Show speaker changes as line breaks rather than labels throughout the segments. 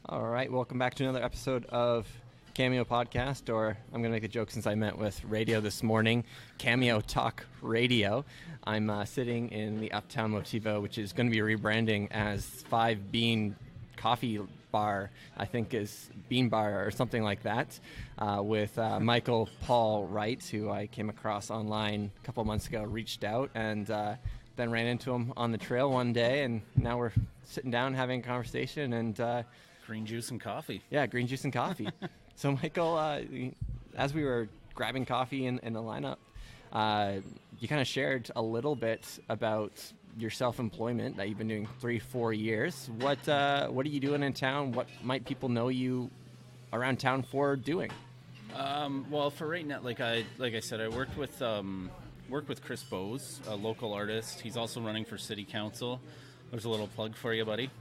All right, welcome back to another episode of Cameo Podcast, or I'm going to make a joke since I met with radio this morning, Cameo Talk Radio. I'm sitting in the Uptown Motivo, which is going to be rebranding as 5 Bean Coffee Bar, I think is Bean Bar or something like that, with Michael Paul Wright, who I came across online a couple months ago, reached out, and then ran into him on the trail one day, and now we're sitting down having a conversation, and
green juice and coffee.
Yeah, green juice and coffee. So, Michael, as we were grabbing coffee in the lineup, you kind of shared a little bit about your self-employment that you've been doing 3-4 years. What are you doing in town? What might people know you around town for doing?
Well, for right now, like I said, I worked with Chris Bowes, a local artist. He's also running for city council. There's a little plug for you, buddy.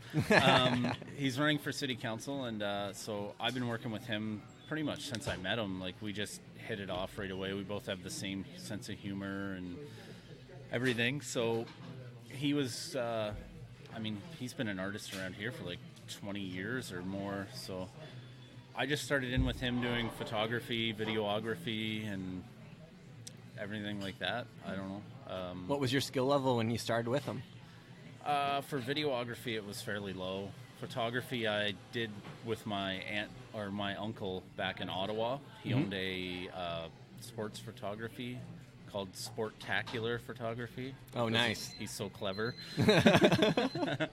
He's running for city council, and so I've been working with him pretty much since I met him. Like, we just hit it off right away. We both have the same sense of humor and everything. So he was, he's been an artist around here for like 20 years or more. So I just started in with him doing photography, videography, and everything like that. I don't know.
What was your skill level when you started with him?
For videography, it was fairly low. Photography, I did with my aunt or my uncle back in Ottawa. He owned a sports photography called Sportacular Photography.
Oh, nice!
He's so clever. It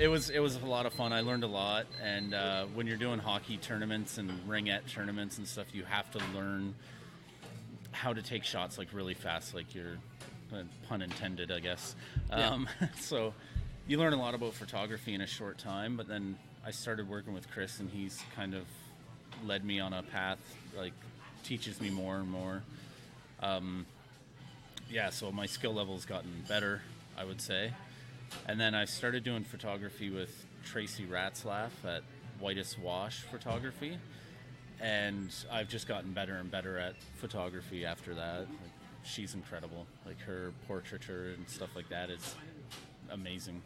was a lot of fun. I learned a lot, and when you're doing hockey tournaments and ringette tournaments and stuff, you have to learn how to take shots like really fast, like you're. Pun intended, I guess. So you learn a lot about photography in a short time, but then I started working with Chris, and he's kind of led me on a path, like teaches me more and more. So my skill level's gotten better, I would say. And then I started doing photography with Tracy Ratzlaff at Whitest Wash Photography, and I've just gotten better and better at photography after that. She's incredible. Like, her portraiture and stuff like that is amazing.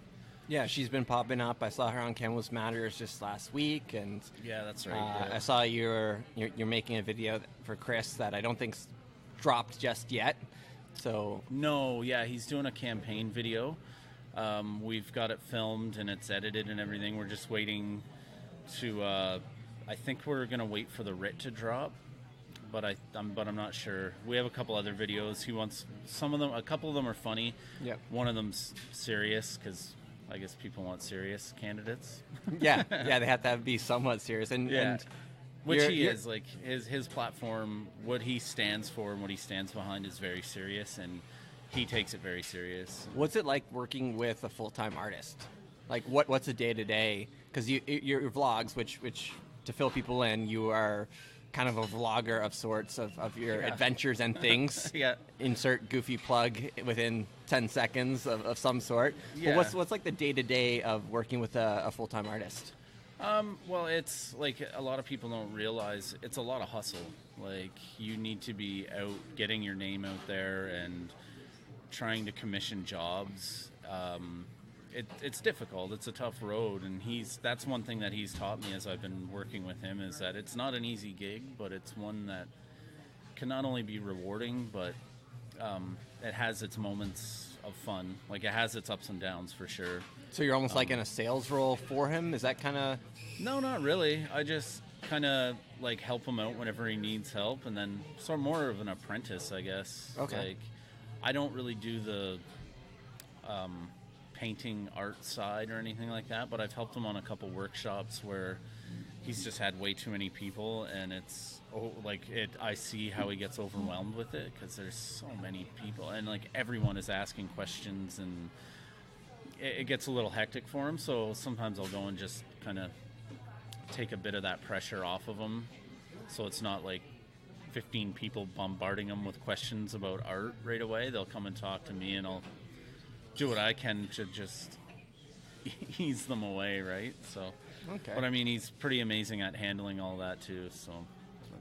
Yeah, she's been popping up. I saw her on Canvas Matters just last week, and
yeah, that's right. Yeah.
I saw you're making a video for Chris that I don't think's dropped just yet. So
no, yeah, he's doing a campaign video. We've got it filmed and it's edited and everything. We're just waiting to. I think we're gonna wait for the writ to drop. But I'm not sure. We have a couple other videos. He wants some of them. A couple of them are funny.
Yeah.
One of them's serious because I guess people want serious candidates.
Yeah, they have to be somewhat serious. And
which he is. Like, his platform, what he stands for and what he stands behind is very serious, and he takes it very serious.
What's it like working with a full-time artist? Like, what's a day-to-day? Because your vlogs, which to fill people in, you are kind of a vlogger of sorts of your adventures and things.
Yeah.
Insert goofy plug within 10 seconds of some sort.
Yeah.
But what's like the day-to-day of working with a full-time artist?
Well, it's like a lot of people don't realize it's a lot of hustle. Like, you need to be out getting your name out there and trying to commission jobs. It's difficult. It's a tough road, and that's one thing that he's taught me as I've been working with him, is that it's not an easy gig, but it's one that can not only be rewarding, but it has its moments of fun. Like, it has its ups and downs for sure.
So you're almost like in a sales role for him? Is that kind of...
No, not really. I just kind of like help him out whenever he needs help, and then sort of more of an apprentice, I guess.
Okay.
Like, I don't really do the painting art side or anything like that, but I've helped him on a couple workshops where he's just had way too many people, and I see how he gets overwhelmed with it because there's so many people, and like everyone is asking questions, and it gets a little hectic for him. So sometimes I'll go and just kind of take a bit of that pressure off of him, so it's not like 15 people bombarding him with questions about art right away. They'll come and talk to me, and I'll do what I can to just ease them away, right? So,
okay.
But I mean, he's pretty amazing at handling all that too. So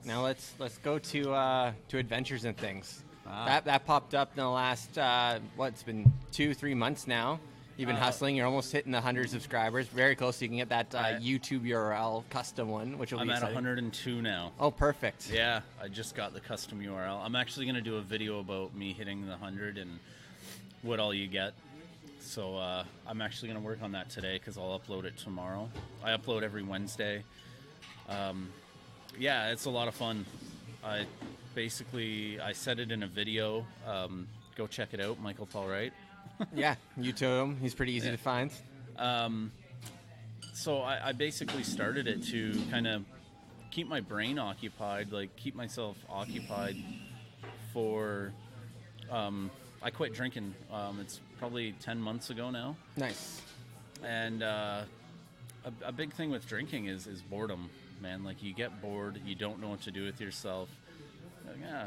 now let's go to adventures and things. That popped up in the last it's been 2-3 months now. You've been hustling. You're almost hitting the 100 subscribers. Very close. You can get that YouTube URL custom one, which will be exciting.
I'm at 102 now.
Oh, perfect.
Yeah, I just got the custom URL. I'm actually going to do a video about me hitting the 100 and what all you get. So I'm actually going to work on that today because I'll upload it tomorrow. I upload every Wednesday. Yeah, it's a lot of fun. I said it in a video. Go check it out, Michael Paul Wright.
Yeah, YouTube him. He's pretty easy to find.
So I basically started it to kind of keep my brain occupied, like keep myself occupied for... I quit drinking. It's probably 10 months ago now.
Nice.
And a big thing with drinking is boredom, man. Like, you get bored, you don't know what to do with yourself. Yeah,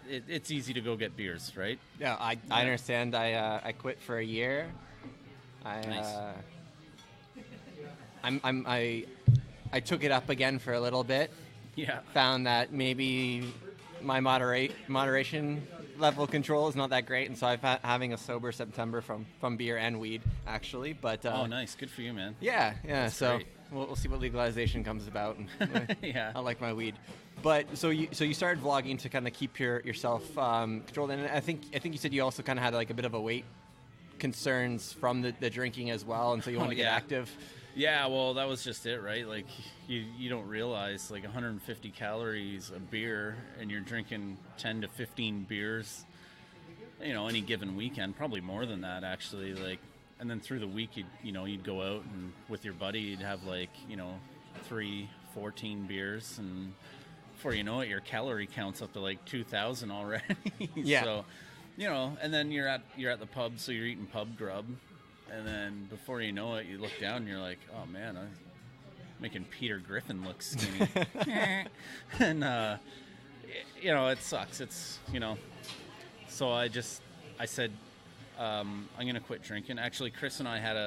it's easy to go get beers, right?
Yeah, I understand. I quit for a year.
Nice.
I took it up again for a little bit.
Yeah.
Found that maybe my moderation level control is not that great, and so I'm having a sober September from beer and weed, actually. But
oh, nice, good for you, man.
Yeah.
That's
so
great.
we'll see what legalization comes about. And
Yeah.
I like my weed. But so you started vlogging to kind of keep yourself controlled, and I think you said you also kind of had like a bit of a weight concerns from the drinking as well, and so you want to get active.
Yeah, well, that was just it, right? Like, you don't realize, like, 150 calories a beer, and you're drinking 10 to 15 beers, you know, any given weekend, probably more than that, actually. Like, and then through the week, you'd go out, and with your buddy, you'd have, like, 14 beers, and before you know it, your calorie count's up to, like, 2,000 already.
Yeah.
So, and then you're at the pub, so you're eating pub grub. And then before you know it, you look down and you're like, oh, man, I'm making Peter Griffin look skinny. And, it sucks. It's, So I said, I'm going to quit drinking. Actually, Chris and I had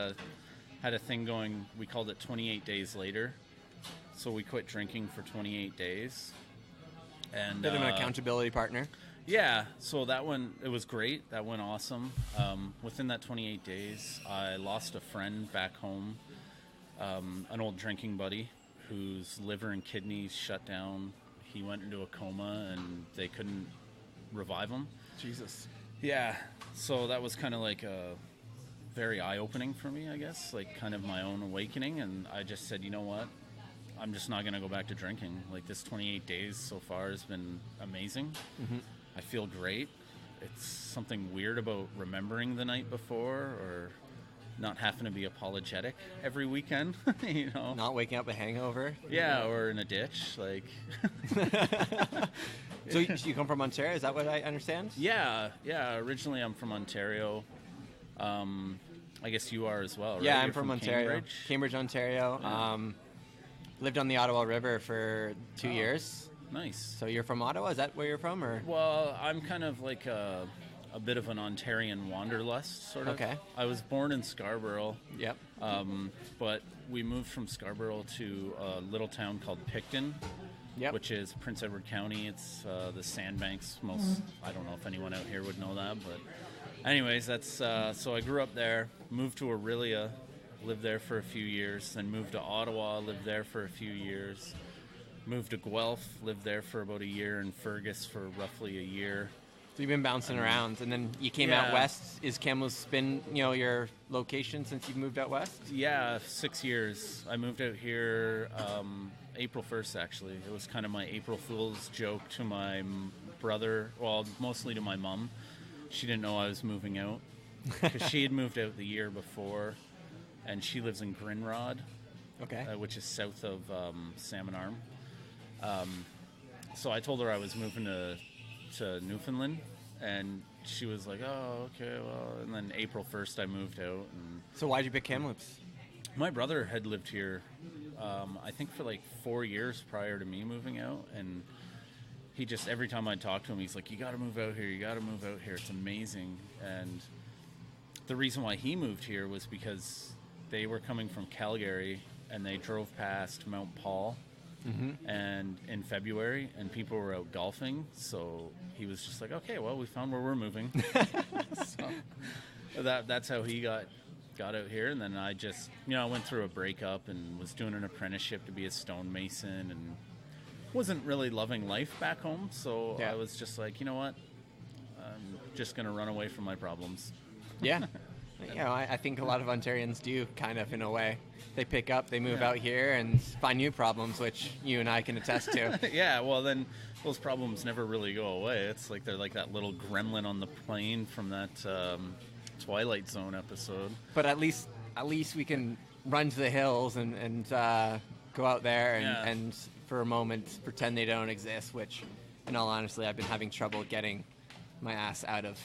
a thing going. We called it 28 days later. So we quit drinking for 28 days. And
Bit of an accountability partner.
Yeah, so that one, it was great. That went awesome. Within that 28 days, I lost a friend back home, an old drinking buddy whose liver and kidneys shut down. He went into a coma, and they couldn't revive him.
Jesus.
Yeah, so that was kind of like very eye-opening for me, I guess, like kind of my own awakening. And I just said, you know what? I'm just not going to go back to drinking. Like, this 28 days so far has been amazing. Mm-hmm. I feel great. It's something weird about remembering the night before, or not having to be apologetic every weekend,
Not waking up a hangover.
Yeah, or in a ditch, like.
So you come from Ontario? Is that what I understand?
Yeah. Originally, I'm from Ontario. I guess you are as well, right?
Yeah, I'm
You're
from Ontario. Cambridge, Ontario.
Yeah.
Lived on the Ottawa River for 2 years.
Nice.
So you're from Ottawa? Is that where you're from, or?
Well, I'm kind of like a bit of an Ontarian wanderlust, sort of.
Okay.
I was born in Scarborough.
Yep.
But we moved from Scarborough to a little town called Picton, which is Prince Edward County. It's the Sandbanks. I don't know if anyone out here would know that, but anyways, that's so I grew up there, moved to Orillia, lived there for a few years, then moved to Ottawa, lived there for a few years. Moved to Guelph, lived there for about a year, and Fergus for roughly a year.
So you've been bouncing around, and then you came out west. Is Kamloops been, your location since you've moved out west?
Yeah, 6 years. I moved out here April 1st, actually. It was kind of my April Fool's joke to my brother, well, mostly to my mom. She didn't know I was moving out, because she had moved out the year before, and she lives in Grinrod, which is south of Salmon Arm. So I told her I was moving to Newfoundland, and she was like, oh, okay, well, and then April 1st I moved out. And
so why'd you pick Kamloops?
My brother had lived here, I think for like 4 years prior to me moving out, and he just, every time I talk to him, he's like, you gotta move out here, it's amazing. And the reason why he moved here was because they were coming from Calgary, and they drove past Mount Paul. Mm-hmm. And in February, and people were out golfing, so he was just like, okay, well, we found where we're moving. So that's how he got got out here, and then I just, I went through a breakup and was doing an apprenticeship to be a stonemason, and wasn't really loving life back home. So I was just like, you know what, I'm just gonna run away from my problems.
Yeah. I think a lot of Ontarians do, kind of, in a way. They pick up, they move out here and find new problems, which you and I can attest to.
Yeah, well, then those problems never really go away. It's like they're like that little gremlin on the plane from that Twilight Zone episode.
But at least we can run to the hills and go out there and for a moment pretend they don't exist, which, in all honesty, I've been having trouble getting my ass out of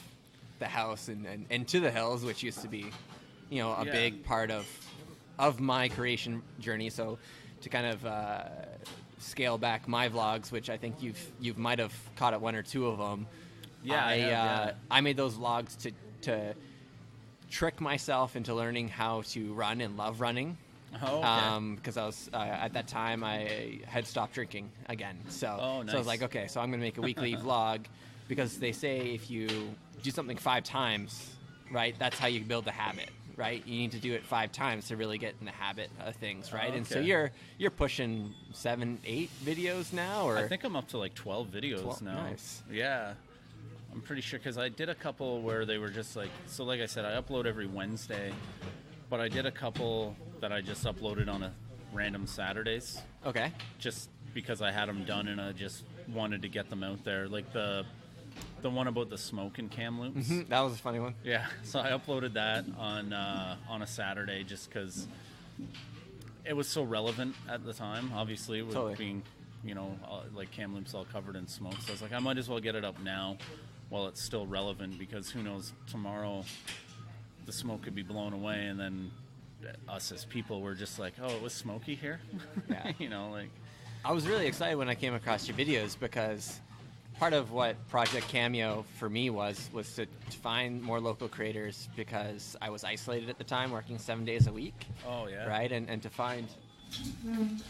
the house and to the hills, which used to be, a big part of my creation journey. So to kind of scale back my vlogs, which I think you might have caught at one or two of them. I made those vlogs to trick myself into learning how to run and love running.
Oh, okay.
Because I was at that time I had stopped drinking again. So
nice.
So I was like, okay, so I'm going to make a weekly vlog, because they say if you do something 5 times, right, that's how you build the habit, right? You need to do it 5 times to really get in the habit of things, right?
Okay.
And so you're pushing 7, 8 videos now, or
I think I'm up to like 12 videos
12,
now.
nice.
Yeah, I'm pretty sure, because I did a couple where they were just like, so like I said, I upload every Wednesday, but I did a couple that I just uploaded on a random Saturdays.
Okay.
Just because I had them done and I just wanted to get them out there, like the one about the smoke and cam loops.
Mm-hmm. That was a funny one.
Yeah, so I uploaded that on a Saturday just because it was so relevant at the time, obviously, with being, like cam loops all covered in smoke. So I was like, I might as well get it up now while it's still relevant, because who knows, tomorrow the smoke could be blown away, and then us as people were just like, oh, it was smoky here?
Yeah. I was really excited when I came across your videos, because part of what Project Cameo for me was to find more local creators, because I was isolated at the time, working 7 days a week.
Oh, yeah.
Right? And to find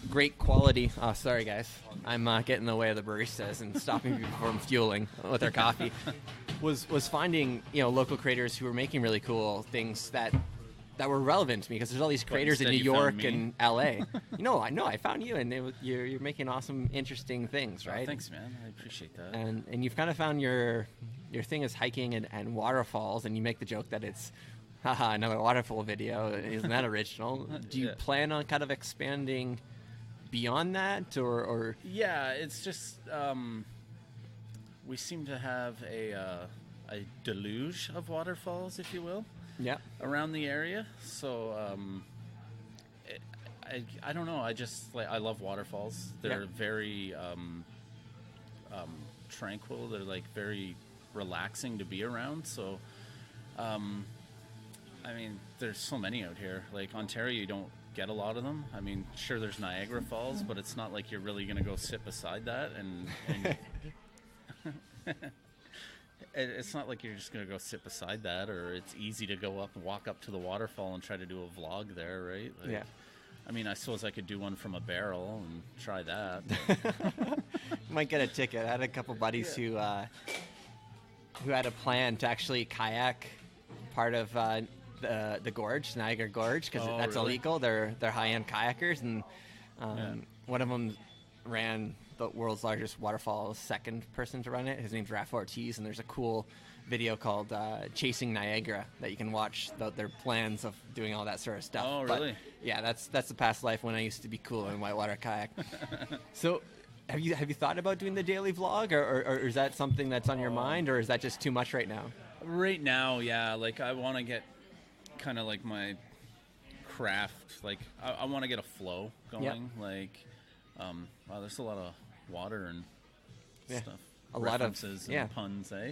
great quality... Oh, sorry, guys. I'm getting in the way of the baristas and stopping people from fueling with their coffee. Was finding, local creators who were making really cool things that were relevant to me, because there's all these creators in New York and LA. I know I found you, and you're making awesome, interesting things, right?
Oh, thanks, man. I appreciate that.
And you've kind of found your thing is hiking and waterfalls, and you make the joke that it's another waterfall video. Isn't that original? Do you plan on kind of expanding beyond that, or? Yeah,
it's just we seem to have a deluge of waterfalls, if you will.
Yeah,
around the area. So I don't know. I love waterfalls. They're very tranquil. They're like very relaxing to be around. So there's so many out here. Like Ontario, you don't get a lot of them. I mean, sure, there's Niagara Falls, but it's not like you're really gonna go sit beside that and it's not like you're just going to go sit beside that, or it's easy to go up and walk up to the waterfall and try to do a vlog there, right?
Yeah.
I mean, I suppose I could do one from a barrel and try that.
Might get a ticket. I had a couple buddies who had a plan to actually kayak part of the gorge, Niagara Gorge, because that's
really?
illegal. They're high-end kayakers, and one of them ran the world's largest waterfall, second person to run it. His name's Raph Ortiz, and there's a cool video called Chasing Niagara that you can watch their plans of doing all that sort of stuff.
Oh, really?
But, yeah, that's the past life when I used to be cool in whitewater kayak. So have you thought about doing the daily vlog, or is that something that's on your mind, or is that just too much right now?
Right now, yeah. Like, I want to get kind of like my craft, like I want to get a flow going.
Yep.
Like, wow, there's a lot of water and stuff.
A lot of
references and puns, eh?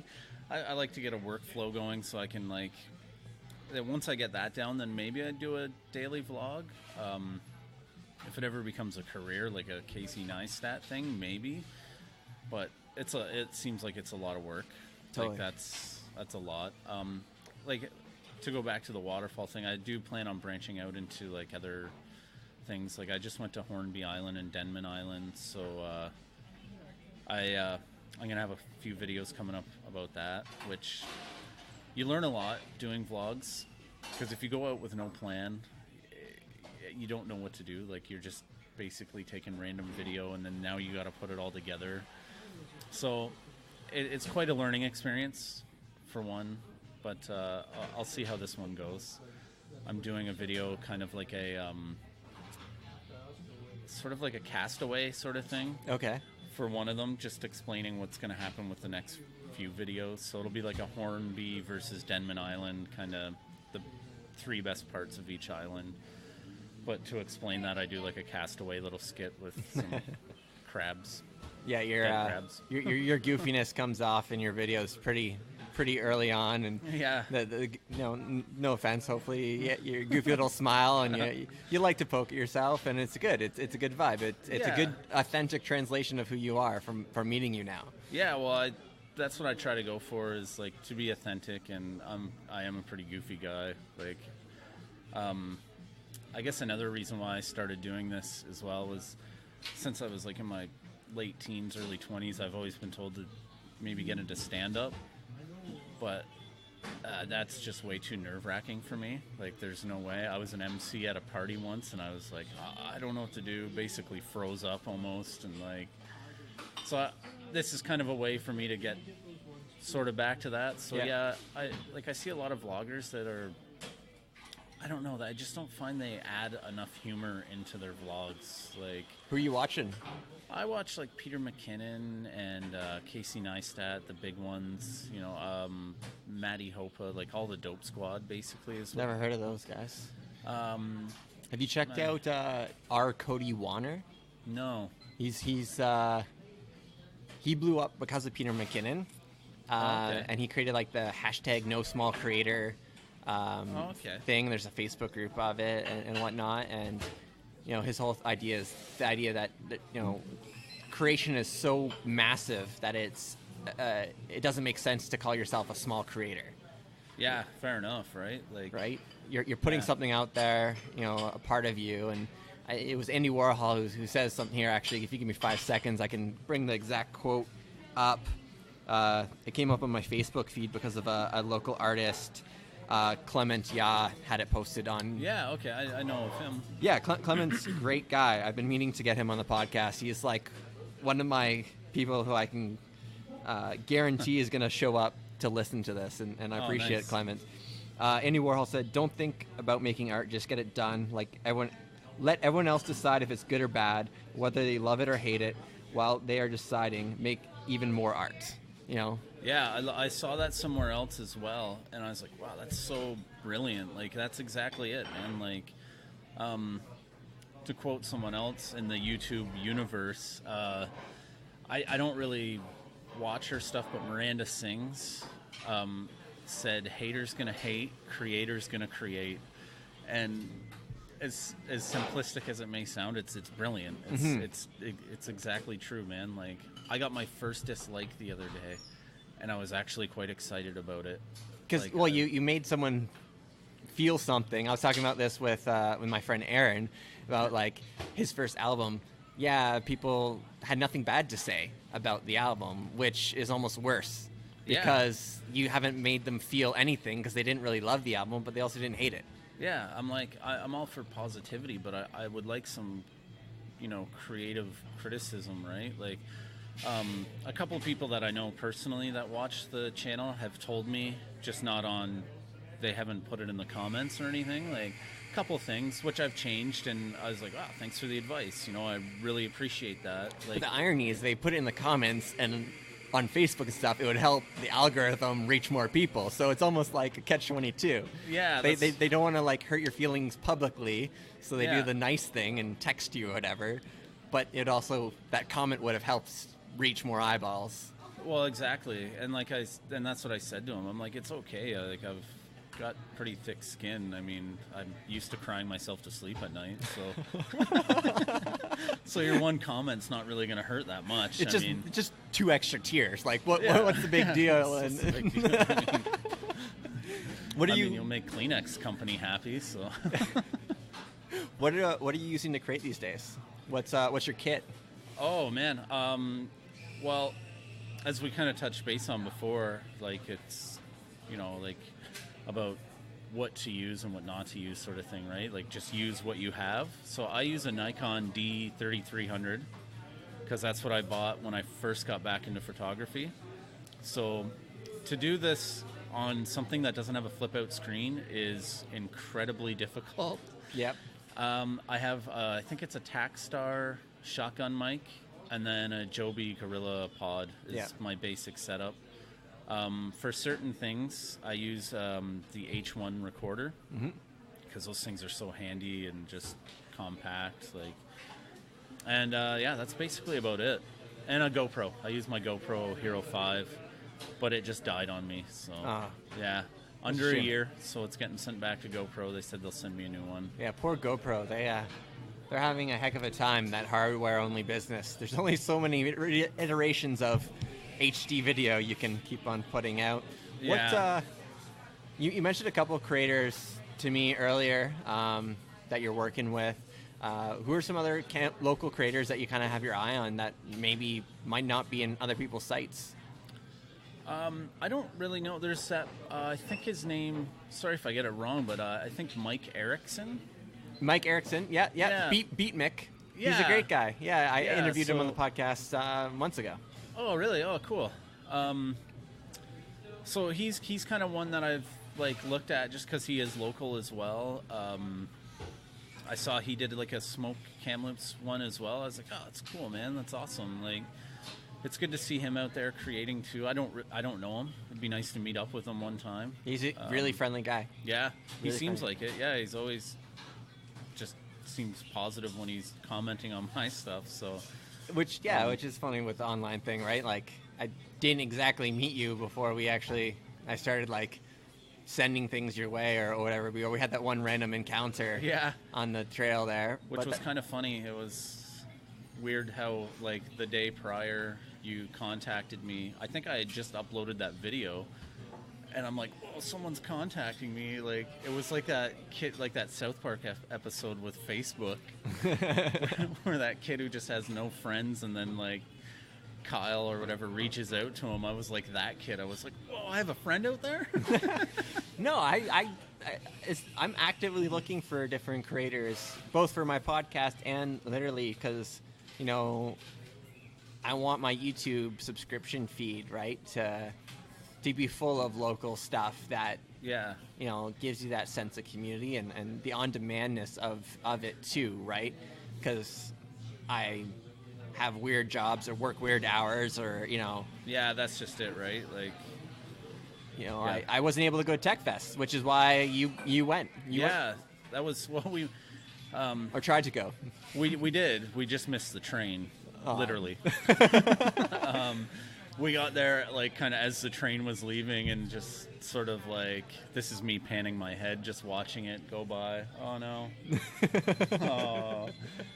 I like to get a workflow going so I can, like, once I get that down, then maybe I'd do a daily vlog. If it ever becomes a career, like a Casey Neistat thing, maybe. But it seems like it's a lot of work.
Totally.
Like, that's a lot. Like, to go back to the waterfall thing, I do plan on branching out into, like, other things. Like, I just went to Hornby Island and Denman Island, so I'm gonna have a few videos coming up about that, which you learn a lot doing vlogs. because if you go out with no plan, you don't know what to do. Like, you're just basically taking random video, and then now you got to put it all together. So it's quite a learning experience, for one, but I'll see how this one goes. I'm doing a video kind of like a sort of like a castaway sort of thing.
Okay.
For one of them, just explaining what's going to happen with the next few videos. So it'll be like a Hornby versus Denman Island, kind of the 3 best parts of each island. But to explain that, I do like a castaway little skit with some crabs.
Yeah, your goofiness comes off in your videos pretty early on, and
yeah,
no offense. Hopefully, your goofy little smile, and you like to poke at yourself, and it's good. It's a good vibe. It's a good authentic translation of who you are from meeting you now.
Yeah, well, that's what I try to go for, is like to be authentic, and I am a pretty goofy guy. Like, I guess another reason why I started doing this as well was since I was like in my late teens, early 20s, I've always been told to maybe get into stand-up, but that's just way too nerve-wracking for me. Like, there's no way. I was an MC at a party once, and I was like, I don't know what to do, basically froze up almost, and like, so this is kind of a way for me to get sort of back to that. So yeah, I see a lot of vloggers that are, I don't know, I just don't find they add enough humor into their vlogs. Like,
who are you watching?
I watch like Peter McKinnon and Casey Neistat, the big ones. You know, Matty Hopa, like all the Dope Squad, basically.
Never heard of those guys. Have you checked out R. Cody Warner?
No.
He blew up because of Peter McKinnon, and he created like the hashtag No Small Creator thing. There's a Facebook group of it and whatnot, and his whole idea is the idea that creation is so massive that it doesn't make sense to call yourself a small creator.
Yeah, fair enough, right? Like,
right? You're putting something out there, a part of you, and it was Andy Warhol who says something here. Actually, if you give me 5 seconds, I can bring the exact quote up. It came up on my Facebook feed because of a local artist. Clement Ya had it posted on.
Yeah, okay, I know of him.
Yeah, Clement's a great guy. I've been meaning to get him on the podcast. He's like one of my people who I can guarantee is going to show up to listen to this, and I appreciate it, Clement. Andy Warhol said, "Don't think about making art, just get it done. Like let everyone else decide if it's good or bad, whether they love it or hate it. While they are deciding, make even more art."
Yeah, I saw that somewhere else as well, and I was like, wow, that's so brilliant. Like, that's exactly it, man. Like, to quote someone else in the YouTube universe, I don't really watch her stuff, but Miranda Sings said, haters gonna hate, creators gonna create. And as simplistic as it may sound, it's brilliant. It's exactly true, man. Like, I got my first dislike the other day, and I was actually quite excited about it.
Because, you made someone feel something. I was talking about this with my friend Aaron about like his first album. Yeah, people had nothing bad to say about the album, which is almost worse because you haven't made them feel anything because they didn't really love the album, but they also didn't hate it.
Yeah, I'm like, I'm all for positivity, but I would like some, creative criticism, right? Like, a couple of people that I know personally that watch the channel have told me, just not on, they haven't put it in the comments or anything, like a couple of things, which I've changed, and I was like, wow, thanks for the advice. I really appreciate that. Like,
but the irony is they put it in the comments, and on Facebook and stuff, it would help the algorithm reach more people. So it's almost like a catch-22.
Yeah,
they don't want to like hurt your feelings publicly, so they do the nice thing and text you or whatever. But it also, that comment would have helped reach more eyeballs.
Well, exactly, and that's what I said to him. I'm like, it's okay. Like, I've got pretty thick skin. I mean, I'm used to crying myself to sleep at night, so so your one comment's not really going to hurt that much.
It's just 2 extra tears. Like, what's the big deal? What are
you'll make Kleenex company happy. So,
what are you using to create these days? What's your kit?
Oh man, well, as we kind of touched base on before, like, it's like about what to use and what not to use sort of thing, right? Like just use what you have. So I use a Nikon D3300 because that's what I bought when I first got back into photography. So to do this on something that doesn't have a flip out screen is incredibly difficult.
Yep.
I have, I think it's a Takstar shotgun mic, and then a Joby Gorilla Pod is my basic setup. For certain things, I use the H1 recorder because those things are so handy and just compact. And that's basically about it. And a GoPro. I use my GoPro Hero 5, but it just died on me. So under a year, so it's getting sent back to GoPro. They said they'll send me a new one.
Yeah, poor GoPro. They're having a heck of a time, that hardware-only business. There's only so many iterations of HD video you can keep on putting out.
Yeah.
You mentioned a couple of creators to me earlier that you're working with. Who are some other local creators that you kind of have your eye on that maybe might not be in other people's sites?
I don't really know. There's that, I think his name, sorry if I get it wrong, but I think Mike Erickson.
Mike Erickson, yeah. Beat Mick. Yeah. He's a great guy. Yeah, I interviewed him on the podcast months ago.
Oh, really? Oh, cool. So he's kind of one that I've looked at just because he is local as well. I saw he did a smoke cam loops one as well. I was like, oh, that's cool, man. That's awesome. It's good to see him out there creating too. I don't know him. It'd be nice to meet up with him one time.
He's a really friendly guy.
Yeah, he
really
seems
friendly.
like it. Yeah, he's always just seems positive when he's commenting on my stuff. So,
which is funny with the online thing, right? I didn't exactly meet you before I started sending things your way or whatever. We had that one random encounter on the trail there.
Which was kind of funny. It was weird how the day prior you contacted me. I think I had just uploaded that video and I'm like, oh, someone's contacting me. It was like that kid, that South Park episode with Facebook where that kid who just has no friends and then Kyle or whatever reaches out to him. I was like that kid. I was like, whoa, I have a friend out there?
No, I'm actively looking for different creators, both for my podcast and literally because, I want my YouTube subscription feed, right, to be full of local stuff that, gives you that sense of community and the on-demandness of it too, right? Because I have weird jobs or work weird hours or,
Yeah, that's just it, right?
I wasn't able to go to Tech Fest, which is why you went.
That was what we...
or tried to go.
We did. We just missed the train, literally. We got there, kind of as the train was leaving and just sort of this is me panning my head, just watching it go by. Oh, no. Oh.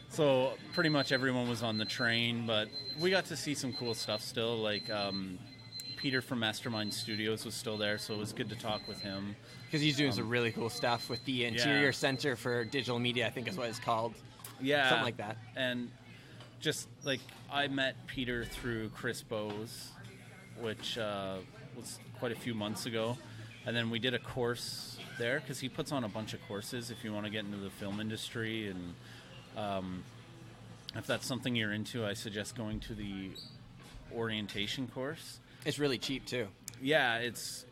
So pretty much everyone was on the train, but we got to see some cool stuff still. Peter from Mastermind Studios was still there, so it was good to talk with him.
Because he's doing some really cool stuff with the Interior Center for Digital Media, I think is what it's called.
Yeah.
Something like that.
And just, I met Peter through Chris Bowes, which was quite a few months ago. And then we did a course there, because he puts on a bunch of courses if you want to get into the film industry. And if that's something you're into, I suggest going to the orientation course.
It's really cheap, too.
Yeah, it's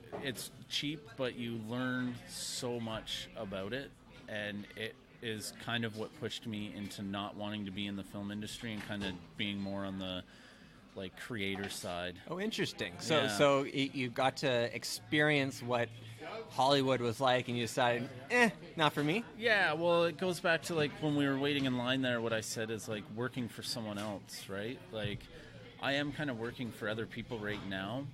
cheap, but you learn so much about it, and it is kind of what pushed me into not wanting to be in the film industry and kind of being more on the creator side.
Oh, interesting. So you got to experience what Hollywood was like, and you decided, not for me.
Yeah, well, it goes back to when we were waiting in line there. What I said is working for someone else, right? I am kind of working for other people right now,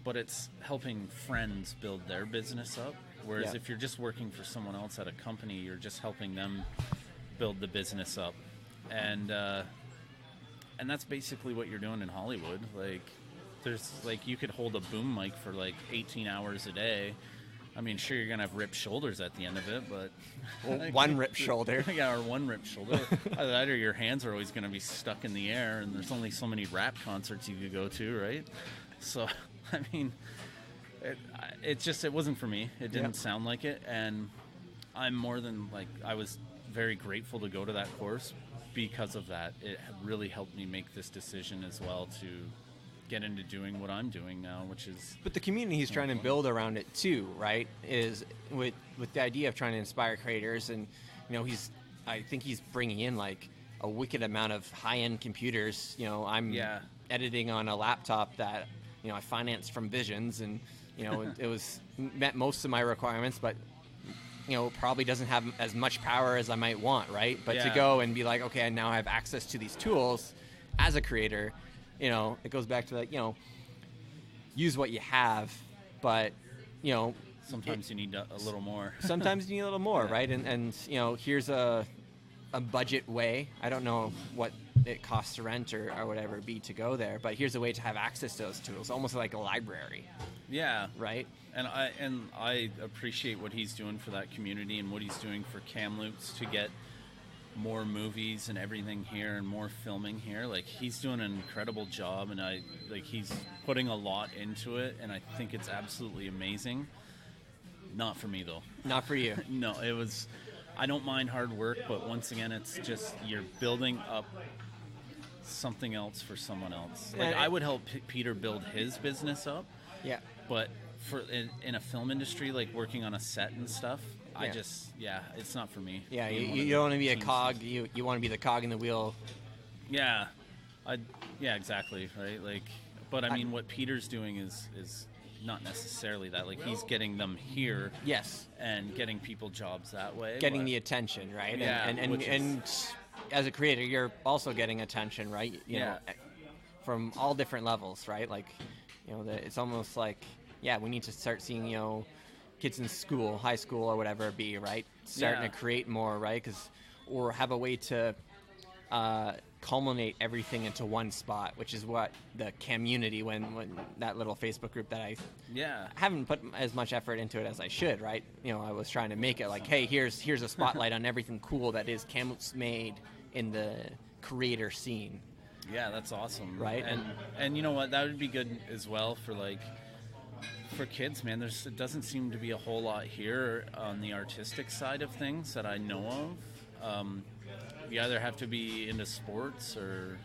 but it's helping friends build their business up. Whereas if you're just working for someone else at a company, you're just helping them build the business up. And that's basically what you're doing in Hollywood. There's you could hold a boom mic for 18 hours a day. I mean, sure, you're going to have ripped shoulders at the end of it, but...
one ripped shoulder.
Yeah, or one ripped shoulder. Either that or your hands are always going to be stuck in the air, and there's only so many rap concerts you could go to, right? So, I mean, it wasn't for me. It didn't sound like it, and I'm more than like, I was very grateful to go to that course because of that. It really helped me make this decision as well to get into doing what I'm doing now, which is...
But the community he's trying to build around it too, right, is with the idea of trying to inspire creators, and I think he's bringing in like a wicked amount of high-end computers. I'm editing on a laptop that I financed from Visions, and it was met most of my requirements, but probably doesn't have as much power as I might want, right? But to go and be like, okay, I now have access to these tools as a creator, it goes back to like, use what you have, but
sometimes you need a little more.
Sometimes you need a little more, right? And here's a budget way. I don't know what it costs to rent or whatever be to go there, but here's a way to have access to those tools, almost like a library.
Yeah.
Right?
And I appreciate what he's doing for that community and what he's doing for Kamloops to get more movies and everything here and more filming here. Like, he's doing an incredible job, and he's putting a lot into it, and I think it's absolutely amazing. Not for me though. Not for you. No, I don't mind hard work, but once again, it's just you're building up something else for someone else. Like, I would help Peter build his business up. Yeah. But in a film industry, like working on a set and stuff, it's not for me. Yeah, you don't want to be a cog. You want to be the cog in the wheel. Yeah. Exactly, right? Like, but I mean, what Peter's doing is not necessarily that. Like, he's getting them here. Yes. And getting people jobs that way. Getting the attention, right? Yeah. And as a creator, you're also getting attention, right? You know, from all different levels, right? Like, it's almost like, we need to start seeing, kids in school, high school or whatever it be, right? Starting to create more, right? Or have a way to culminate everything into one spot, which is what the community, when that little Facebook group that I haven't put as much effort into it as I should, right? I was trying to make it like, hey, here's a spotlight on everything cool that is Kamloops made in the creator scene. Yeah, that's awesome. Right? And you know what? That would be good as well for kids, man. It doesn't seem to be a whole lot here on the artistic side of things that I know of. You either have to be into sports or...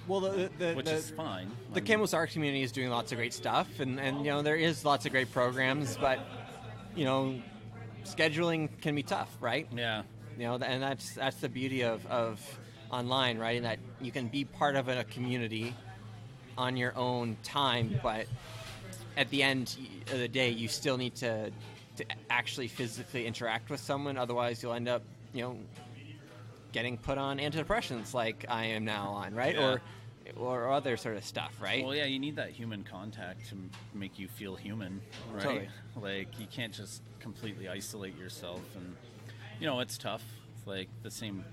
Well, which is fine. The Kamloops art community is doing lots of great stuff, and there is lots of great programs, but, scheduling can be tough, right? Yeah. And that's the beauty of online, right? That you can be part of a community on your own time, but at the end of the day, you still need to actually physically interact with someone. Otherwise, you'll end up, getting put on antidepressants like I am now on, right? Yeah. Or other sort of stuff, right? Well, yeah, you need that human contact to make you feel human, right? Totally. Like, you can't just completely isolate yourself, and it's tough. It's like the same,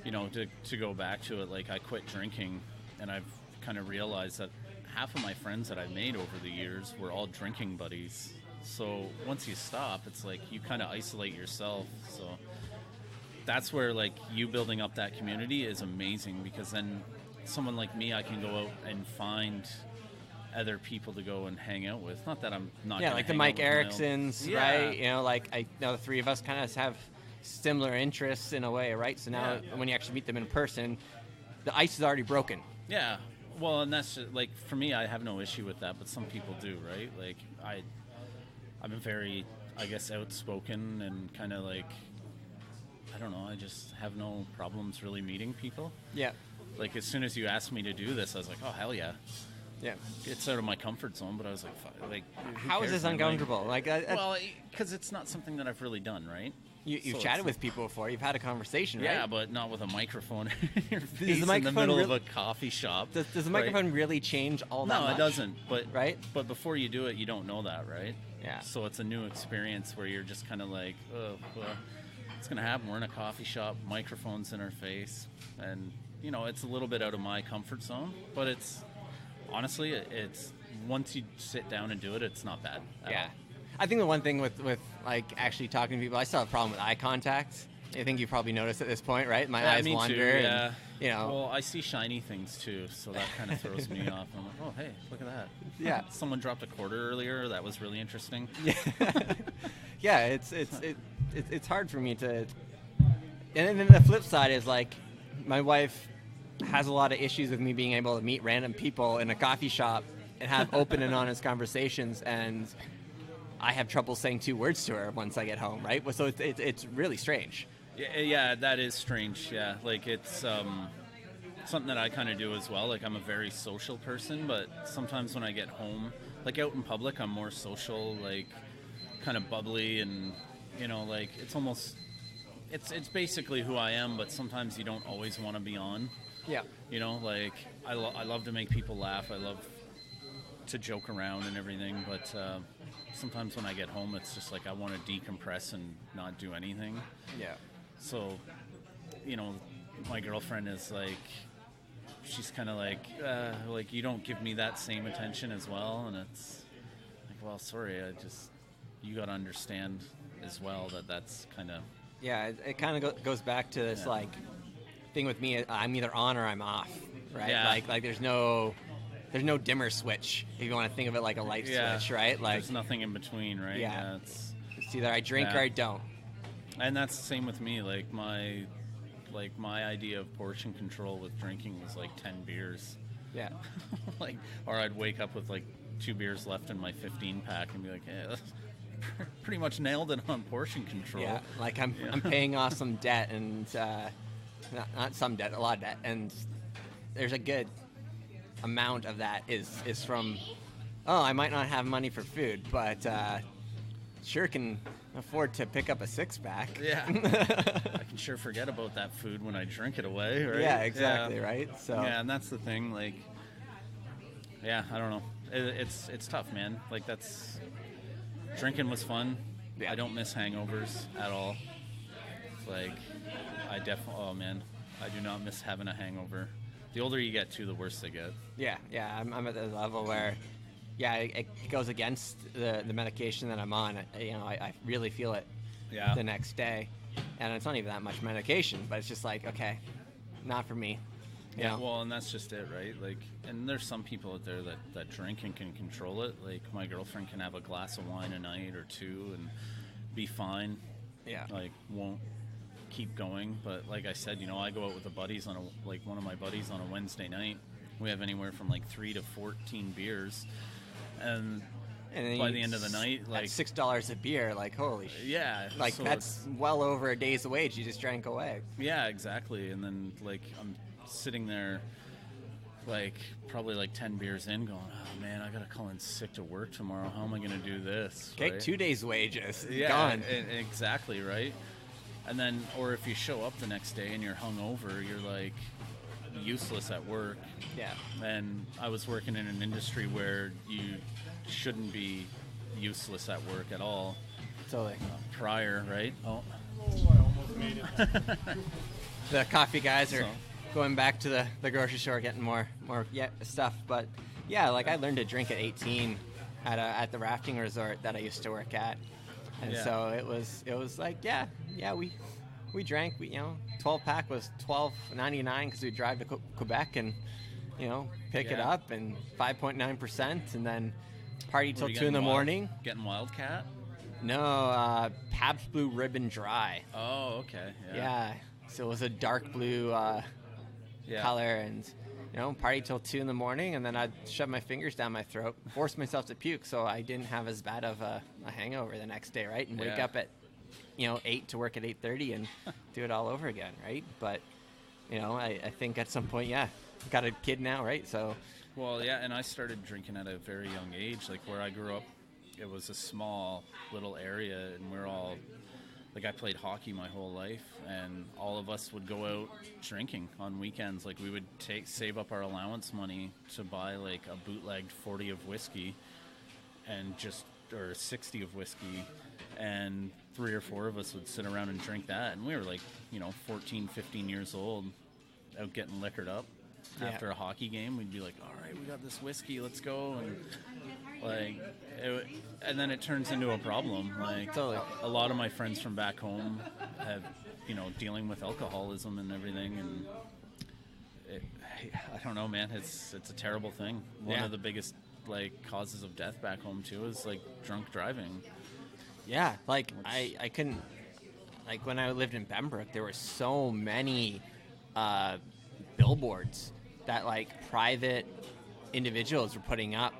to go back to it, like, I quit drinking, and I've kind of realized that half of my friends that I've made over the years were all drinking buddies. So once you stop, it's like you kind of isolate yourself. So that's where, like, you building up that community is amazing, because then someone like me, I can go out and find other people to go and hang out with. Not that I'm not like the Mike Ericksons, right? Like, I know the three of us kind of have similar interests in a way, right? So now when you actually meet them in person, the ice is already broken. Yeah. Well, and that's just, like, for me, I have no issue with that, but some people do, right? Like, I'm very, I guess, outspoken and kind of like, I don't know, I just have no problems really meeting people. Yeah. Like, as soon as you asked me to do this, I was like, oh, hell yeah. Yeah. It's out of my comfort zone, but I was like, how is this uncomfortable? Well, because it's not something that I've really done, right? You've chatted with people before. You've had a conversation, right? Yeah, but not with a microphone in your face in the middle of a coffee shop. Does the microphone really change all that much? No, it doesn't. But, right? But before you do it, you don't know that, right? Yeah. So it's a new experience where you're just kind of like, oh, well, it's going to happen. We're in a coffee shop, microphones in our face. And, it's a little bit out of my comfort zone. But honestly, it's once you sit down and do it, it's not bad at all. I think the one thing with like actually talking to people, I still have a problem with eye contact.
I think you probably noticed at this point, right? My
Yeah,
eyes
me too,
wander.
yeah.
And, you know.
Well, I see shiny things too, so that kind of throws me off. I'm like, oh, hey, look at that.
Yeah.
Someone dropped a quarter earlier. That was really interesting.
Yeah, it's hard for me to. And then the flip side is like, my wife has a lot of issues with me being able to meet random people in a coffee shop and have open and honest conversations, and I have trouble saying 2 words to her once I get home, right? So it's really strange.
Yeah, that is strange. Yeah, like it's something that I kind of do as well. Like I'm a very social person, but sometimes when I get home, like out in public, I'm more social, like kind of bubbly, and you know, like it's basically who I am. But sometimes you don't always want to be on.
Yeah.
You know, like I love to make people laugh. I love to joke around and everything, but sometimes when I get home, it's just like I want to decompress and not do anything.
Yeah.
So, you know, my girlfriend is like, she's kind of like, you don't give me that same attention as well, and it's like, well, sorry, you got to understand as well that-that's kind of...
Yeah, it kind of goes back to this, like, thing with me, I'm either on or I'm off, right?
Yeah.
Like there's no dimmer switch, if you want to think of it like a light switch, right? Like
there's nothing in between, right?
Yeah. It's either I drink or I don't.
And that's the same with me. Like my idea of portion control with drinking was like 10 beers.
Yeah.
Like, or I'd wake up with like 2 beers left in my 15 pack and be like, hey, that's pretty much nailed it on portion control.
Yeah. Like I'm paying off some debt, and not some debt, a lot of debt, and there's a good amount of that is from, I might not have money for food, but sure can afford to pick up a 6-pack.
Yeah. I can sure forget about that food when I drink it away, right?
Yeah, exactly, right? So
yeah, and that's the thing, like, yeah, I don't know. It's tough, man. Like, drinking was fun. Yeah. I don't miss hangovers at all. Like, I do not miss having a hangover. The older you get, too, the worse they get.
Yeah, I'm at the level where, it goes against the medication that I'm on. I really feel it the next day. And it's not even that much medication, but it's just like, okay, not for me.
Yeah, well, and that's just it, right? Like, and there's some people out there that drink and can control it. Like, my girlfriend can have a glass of wine a night or 2 and be fine.
Yeah.
Like, won't keep going. But like I said, I go out with one of my buddies on a Wednesday night. We have anywhere from like 3 to 14 beers, and by the end of the night, like
$6 a beer, like holy shit.
Yeah,
like so that's well over a day's wage you just drank away.
Yeah, exactly. And then like I'm sitting there like probably like 10 beers in going, oh man, I gotta call in sick to work tomorrow, how am I gonna do this?
Okay,
right?
2 days wages
gone. Exactly, right? And then, or if you show up the next day and you're hungover, you're like useless at work.
Yeah.
And I was working in an industry where you shouldn't be useless at work at all.
Totally.
Prior, right? Oh,
I almost made it.
The coffee guys are going back to the grocery store getting more stuff. But yeah, like I learned to drink at 18 at the rafting resort that I used to work at. And so it was like, we drank, 12-pack was $12.99 because we drive to Quebec and, pick it up, and 5.9%, and then party till 2 in the morning.
Getting Wildcat?
No, Pabst Blue Ribbon Dry.
Oh, okay.
Yeah. So it was a dark blue color, and party till 2 in the morning, and then I'd shove my fingers down my throat, force myself to puke, so I didn't have as bad of a hangover the next day, right? And wake up at 8 to work at 8:30 and do it all over again, right? But I think at some point, got a kid now, right? So
well, yeah, and I started drinking at a very young age. Like where I grew up, it was a small little area, and we're all like, I played hockey my whole life, and all of us would go out drinking on weekends. Like we would save up our allowance money to buy like a bootlegged 40 of whiskey or 60 of whiskey, and 3 or 4 of us would sit around and drink that. And we were like, 14, 15 years old, out getting liquored up. After a hockey game, we'd be like, all right, we got this whiskey, let's go. And and then it turns into a problem. Like totally. A lot of my friends from back home have dealing with alcoholism and everything, and I don't know, man. It's a terrible thing. One of the biggest causes of death back home too is drunk driving.
Yeah, I couldn't, when I lived in Pembroke, there were so many billboards that private individuals were putting up,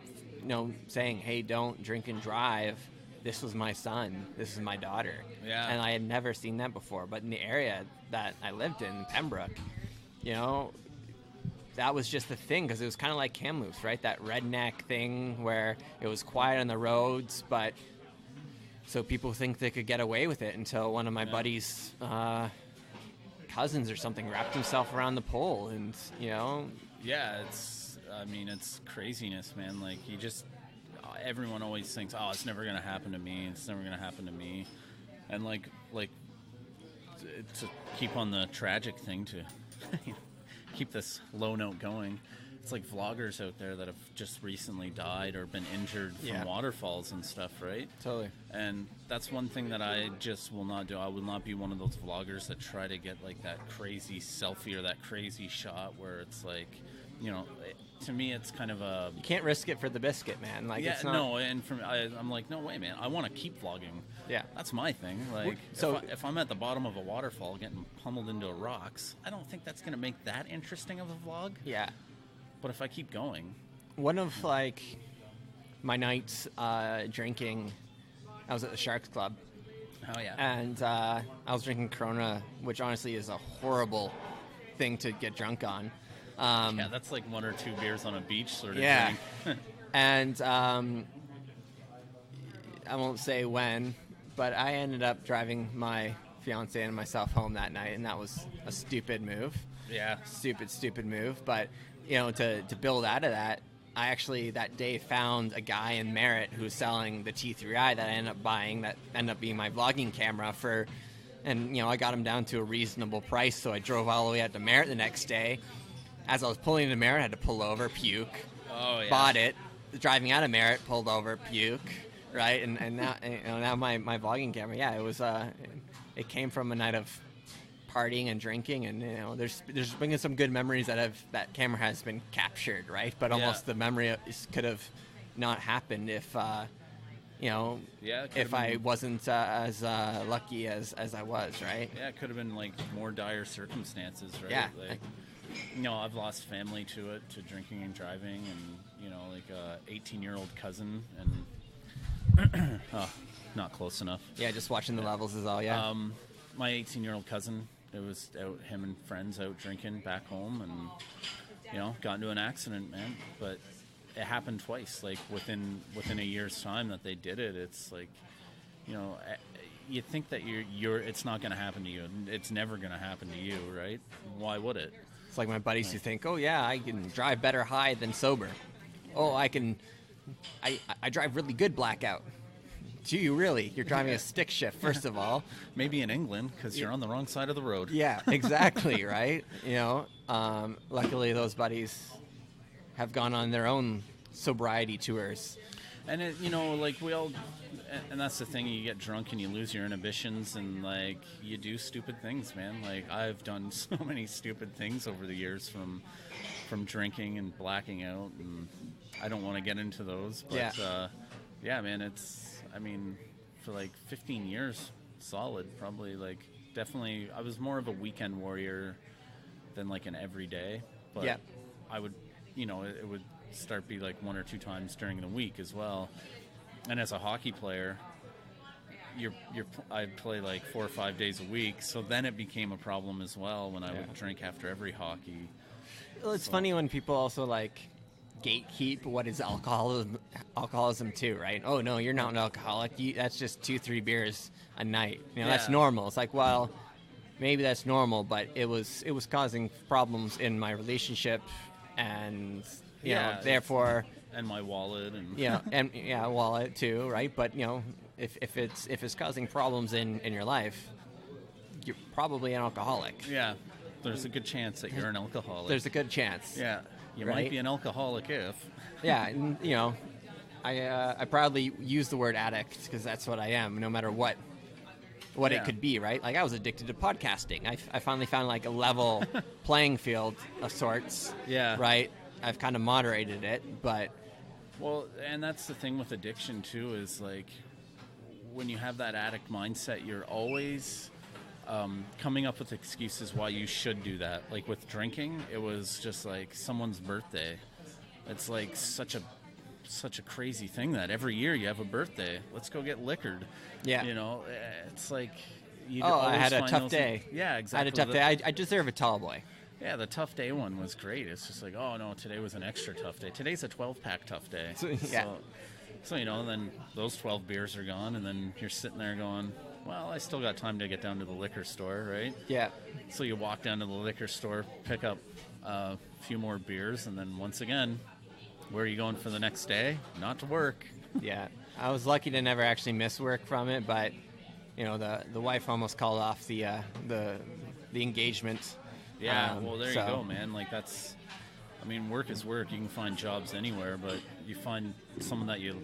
saying, hey, don't drink and drive. This was my son. This is my daughter.
Yeah.
And I had never seen that before. But in the area that I lived in, Pembroke, that was just the thing, because it was kind of like Kamloops, right? That redneck thing where it was quiet on the roads, but so people think they could get away with it until one of my buddy's cousins or something wrapped himself around the pole, and
Yeah, it's craziness, man. Everyone always thinks, oh, it's never going to happen to me. It's never going to happen to me. And to keep on the tragic thing, to keep this low note going, it's like vloggers out there that have just recently died or been injured from waterfalls and stuff, right?
Totally.
And that's one thing that I just will not do. I will not be one of those vloggers that try to get that crazy selfie or that crazy shot where it's to me it's kind of a...
You can't risk it for the biscuit, man. It's not...
No, and I'm no way, man. I want to keep vlogging.
Yeah.
That's my thing. If I'm at the bottom of a waterfall getting pummeled into rocks, I don't think that's going to make that interesting of a vlog.
Yeah.
But if I keep going...
One of, my nights drinking, I was at the Sharks Club.
Oh, yeah.
And I was drinking Corona, which honestly is a horrible thing to get drunk on.
That's like 1 or 2 beers on a beach sort of
thing.
Yeah.
And I won't say when, but I ended up driving my fiance and myself home that night, and that was a stupid move.
Yeah.
Stupid move. But, to build out of that, I actually that day found a guy in Merritt who was selling the T3i that I ended up buying, that ended up being my vlogging camera for, and, I got him down to a reasonable price, so I drove all the way out to Merritt the next day. As I was pulling into Merritt, I had to pull over, puke.
Oh, yeah.
Bought it. Driving out of Merritt, pulled over, puke. Right? And now, now my vlogging camera, it was, it came from a night of partying and drinking, and, there's been some good memories that camera has been captured, right? But almost the memory could have not happened if, if I wasn't as lucky as I was, right?
Yeah, it could have been more dire circumstances, right?
Yeah.
I've lost family to it, to drinking and driving, and a 18-year-old cousin, and not close enough.
Yeah, just watching the levels is all. Yeah.
My 18-year-old cousin, it was out, him and friends out drinking back home, and got into an accident, man. But it happened twice, within a year's time that they did it. It's you think that it's not going to happen to you, and it's never going to happen to you, right? Why would it?
It's like my buddies who think, oh yeah, I can drive better high than sober. Oh, I drive really good blackout. Do you really? You're driving a stick shift, first of all.
Maybe in England, because you're on the wrong side of the road.
Yeah, exactly, right? Luckily those buddies have gone on their own sobriety tours.
And we all, and that's the thing, you get drunk and you lose your inhibitions, and you do stupid things, man. I've done so many stupid things over the years from drinking and blacking out, and I don't want to get into those, but yeah, man, for 15 years solid, probably, definitely I was more of a weekend warrior than an everyday, but I would, it would start be 1 or 2 times during the week as well. And as a hockey player, I'd play 4 or 5 days a week, so then it became a problem as well when I would drink after every hockey.
Well, it's funny when people also gatekeep what is alcoholism too, right? Oh no, you're not an alcoholic. That's just 2-3 beers a night. That's normal. It's well, maybe that's normal, but it was causing problems in my relationship, and therefore,
and my wallet, and
wallet too, right? But if it's causing problems in your life, you're probably an alcoholic.
Yeah, there's a good chance that you're an alcoholic.
There's a good chance.
Yeah, you might be an alcoholic if.
Yeah, and, I proudly use the word addict because that's what I am, no matter what what
Yeah.
it could be, right? Like I was addicted to podcasting. I finally found like a level playing field of sorts.
Yeah.
Right. I've kind of moderated it, but
Well, and that's the thing with addiction too, is like when you have that addict mindset, you're always coming up with excuses why you should do that. Like with drinking, it was just like someone's birthday. It's like such a crazy thing that every year you have a birthday. Let's go get liquored.
Yeah.
You know, it's like you
I
always
had a
find
tough
those-
day.
Yeah,
I
exactly.
had a tough day. I deserve a tall boy.
Yeah, the tough day one was great. It's just like, oh no, today was an extra tough day. Today's a 12-pack tough day.
Yeah.
So, you know, then those 12 beers are gone, and then you're sitting there going, well, I still got time to get down to the liquor store, right?
Yeah.
So you walk down to the liquor store, pick up a few more beers, and then once again, where are you going for the next day? Not to work.
Yeah. I was lucky to never actually miss work from it, but you know, the wife almost called off the engagement.
Yeah, well, there
so-
you go, man. Like, that's, I mean, work is work. You can find jobs anywhere, but you find someone that you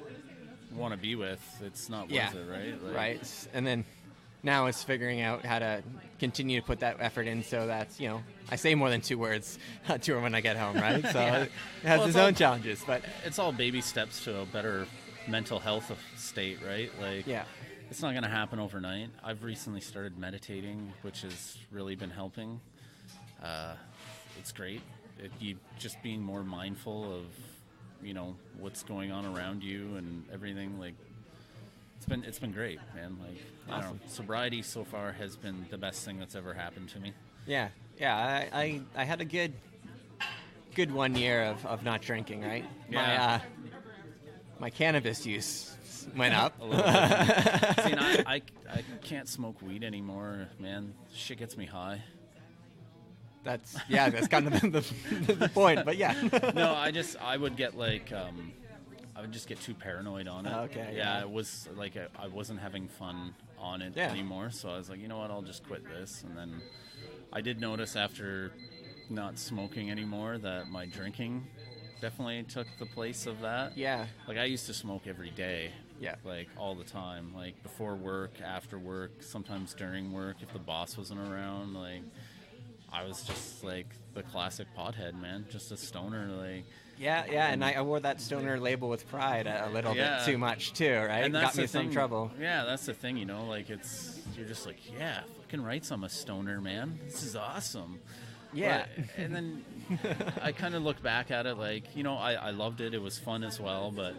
want to be with, it's not worth
Yeah.
it, right? Like,
Right. And then now it's figuring out how to continue to put that effort in so that's, you know, I say more than 2 words to her when I get home, right? So
Yeah.
it has
Well,
its
it's all-
own challenges, but
It's all baby steps to a better mental health state, right? Like,
yeah.
it's not going to happen overnight. I've recently started meditating, which has really been helping. It's great. You just being more mindful of, you know, what's going on around you and everything. Like, it's been great, man. Like, I don't know, sobriety so far has been the best thing that's ever happened to me.
Yeah. Yeah. I had a good 1 year of not drinking, right?
Yeah.
My cannabis use went up.
A little bit. See, and I can't smoke weed anymore, man. Shit gets me high.
That's kind of the point, but yeah.
No, I would get like, I would just get too paranoid on it.
Okay,
Yeah,
yeah.
it was like I wasn't having fun on it
Yeah.
anymore. So I was like, you know what, I'll just quit this. And then I did notice after not smoking anymore that my drinking definitely took the place of that.
Yeah.
Like I used to smoke every day.
Yeah.
Like all the time. Like before work, after work, sometimes during work if the boss wasn't around. Like I was just like the classic pothead, man. Just a stoner. Like
Yeah, and I wore that stoner label with pride a little
Yeah.
bit too much too, right?
and
Got
that's
me
the
in some
thing.
trouble.
Yeah, that's the thing, you know, like you're just like, yeah, fucking rights, I'm a stoner, man. This is awesome.
Yeah.
But- and then I kind of look back at it like, you know, I loved it. It was fun as well, but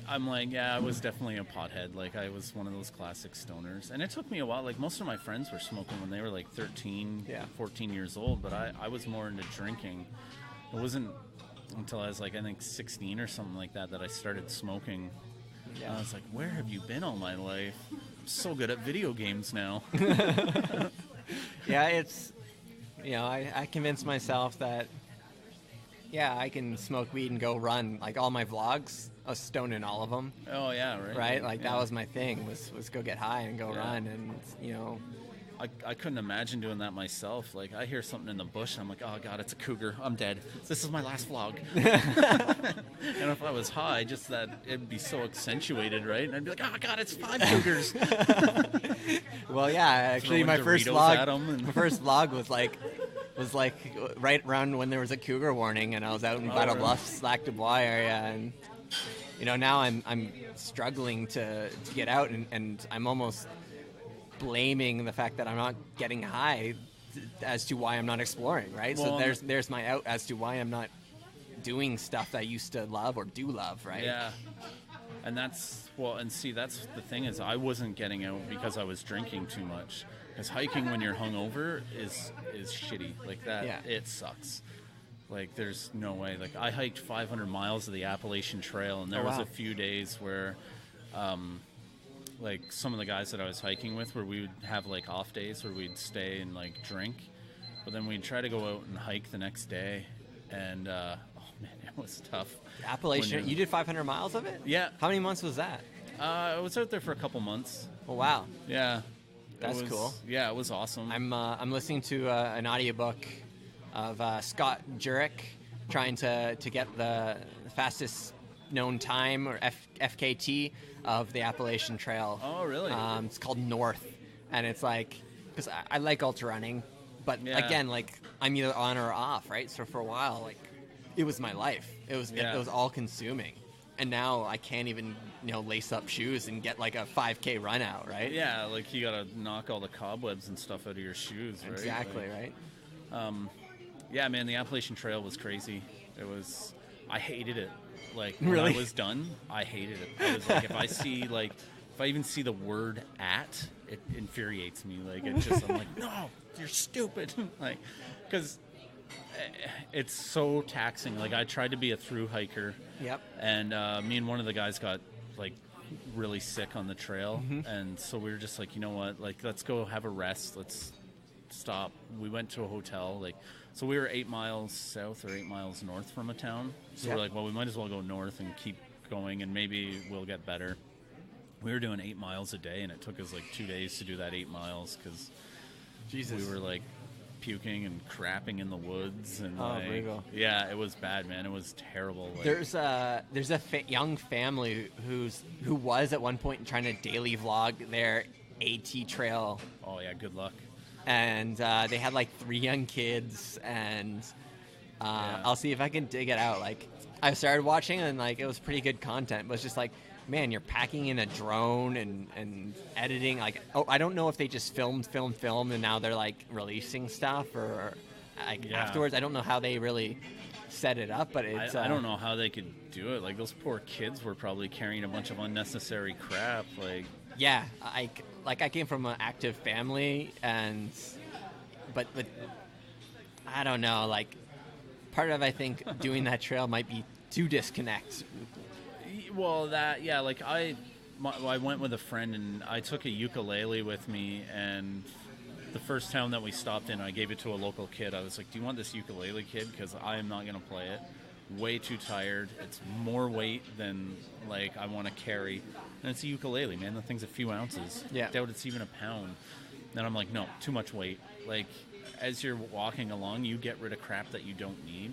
I'm like, yeah, I was definitely a pothead. Like I was one of those classic stoners. And it took me a while. Like most of my friends were smoking when they were like 13,
Yeah.
14 years old, but I was more into drinking. It wasn't until I was like, I think 16 or something like that I started smoking.
Yeah.
And I was like, where have you been all my life? I'm so good at video games now.
Yeah, it's, you know, I convinced myself that, yeah, I can smoke weed and go run. Like all my vlogs, I was stoned in all of them,
Oh yeah, right.
right? Like
Yeah.
that was my thing, was go get high and go
Yeah.
run. And, you know,
I couldn't imagine doing that myself. Like I hear something in the bush, and I'm like, oh god, it's a cougar. I'm dead. This is my last vlog. And if I was high, just that it'd be so accentuated, right? And I'd be like, oh god, it's 5 cougars.
well, yeah, actually
Throwing
my first
Doritos at 'em
vlog,
and-
my first vlog was like right around when there was a cougar warning, and I was out in Battle
really?
Bluff, Lac Du Bois area, and you know now I'm struggling to get out, and I'm almost blaming the fact that I'm not getting high as to why I'm not exploring, right?
Well,
so there's my out as to why I'm not doing stuff that I used to love or do love, right?
Yeah. And that's, well, and see, that's the thing is I wasn't getting out because I was drinking too much. Because hiking when you're hungover is shitty. Like that,
Yeah.
it sucks. Like there's no way. Like I hiked 500 miles of the Appalachian Trail, and there
Oh,
was
wow.
a few days where, like some of the guys that I was hiking with, where we would have like off days where we'd stay and like drink, but then we'd try to go out and hike the next day, and oh man, it was tough.
Appalachian,
When
you did 500 miles of it?
Yeah.
How many months was that?
I was out there for a couple months.
Oh wow.
Yeah.
That's cool.
Yeah, it was awesome.
I'm listening to an audiobook of Scott Jurek trying to get the fastest known time, or FKT, of the Appalachian Trail.
Oh, really?
It's called North, and it's like, because I like ultra running, but again, like, I'm either on or off, right? So for a while, like, it was my life. It was all consuming, and now I can't even lace up shoes and get like a 5K run out, right?
Yeah, like you gotta knock all the cobwebs and stuff out of your shoes, right?
Exactly,
like,
right?
Yeah, man, the Appalachian Trail was crazy. I hated it. Like,
Really?
when I was done, I hated it. I was like, if I even see the word "at," it infuriates me. Like, I'm like, no, you're stupid. Like, because it's so taxing. Like, I tried to be a through hiker.
Yep.
And me and one of the guys got, like, really sick on the trail. And so we were just like, you know what? Like, let's go have a rest. Let's stop. We went to a hotel. Like, so we were 8 miles south or 8 miles north from a town. So we're like, well, we might as well go north and keep going, and maybe we'll get better. We were doing 8 miles a day, and it took us like 2 days to do that 8 miles because we were like puking and crapping in the woods, and
brutal.
Yeah, it was bad, man. It was terrible. Like,
There's a young family who was at one point trying to daily vlog their AT trail.
oh yeah, good luck.
And they had like 3 young kids, and I'll see if I can dig it out. Like, I started watching, and like, it was pretty good content, but it's just like, man, you're packing in a drone and editing. Like, I don't know if they just filmed, and now they're like releasing stuff, or like afterwards. I don't know how they really set it up, but it's
I don't know how they could do it. Like, those poor kids were probably carrying a bunch of unnecessary crap. Like,
yeah, I came from an active family, but I don't know, like, part of, I think, doing that trail might be to disconnect.
well, like I went with a friend, and I took a ukulele with me, and the first town that we stopped in, I gave it to a local kid. I was like, do you want this ukulele, kid? Because I am not going to play it. Way too tired. It's more weight than, like, I want to carry. And it's a ukulele, man. The thing's a few ounces.
Yeah.
Doubt it's even a pound. Then I'm like, no, too much weight. Like, as you're walking along, you get rid of crap that you don't need.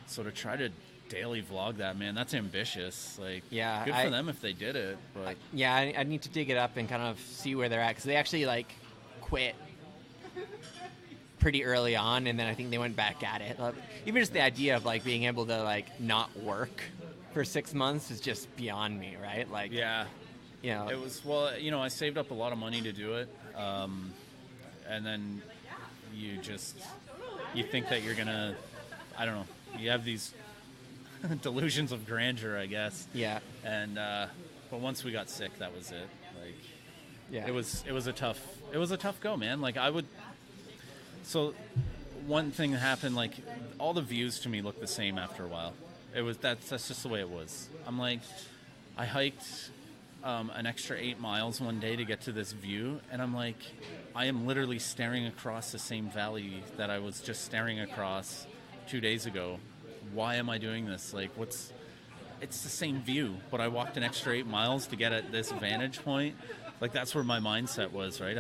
So to try to daily vlog that, man, that's ambitious. Like,
Yeah,
good for them if they did it. But
I need to dig it up and kind of see where they're at, because they actually, like, quit pretty early on, and then I think they went back at it. Even just the idea of, like, being able to, like, not work for 6 months is just beyond me, right? Like,
yeah. It was, well, I saved up a lot of money to do it. And then you think that you're going to, I don't know, you have these delusions of grandeur, I guess.
Yeah.
And, but once we got sick, that was it. Like,
Yeah.
it was a tough go, man. Like, so one thing that happened, like, all the views to me looked the same after a while. That's just the way it was. I'm like, I hiked an extra 8 miles one day to get to this view, and I'm like, I am literally staring across the same valley that I was just staring across 2 days ago. Why am I doing this? Like, it's the same view, but I walked an extra 8 miles to get at this vantage point. Like, that's where my mindset was, right?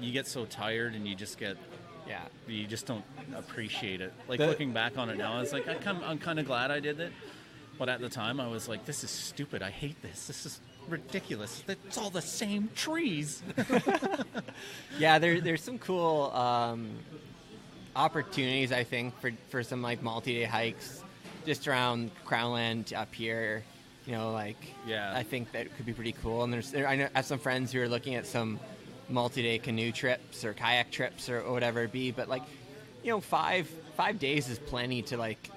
You get so tired, and you just don't appreciate it. Like, looking back on it now, I was like, I'm kind of glad I did it. But at the time, I was like, this is stupid. I hate this. This is ridiculous. It's all the same trees.
Yeah, there's some cool opportunities, I think, for some, like, multi-day hikes just around Crownland up here. I think that could be pretty cool. And I have some friends who are looking at some multi-day canoe trips or kayak trips or whatever it be, but, like, 5 days is plenty to, like,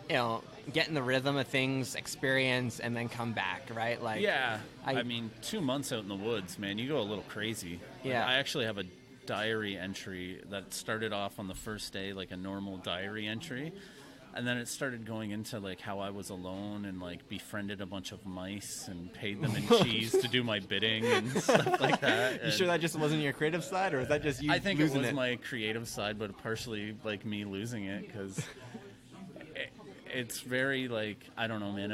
get in the rhythm of things, experience, and then come back, right? Like,
yeah. I mean, 2 months out in the woods, man, you go a little crazy.
Yeah.
I actually have a diary entry that started off on the first day, like a normal diary entry. And then it started going into, like, how I was alone and, like, befriended a bunch of mice and paid them in cheese to do my bidding and stuff like that.
You sure that just wasn't your creative side, or was that just you losing it?
I think it was my creative side, but partially, like, me losing it, because it's very, like, I don't know, man.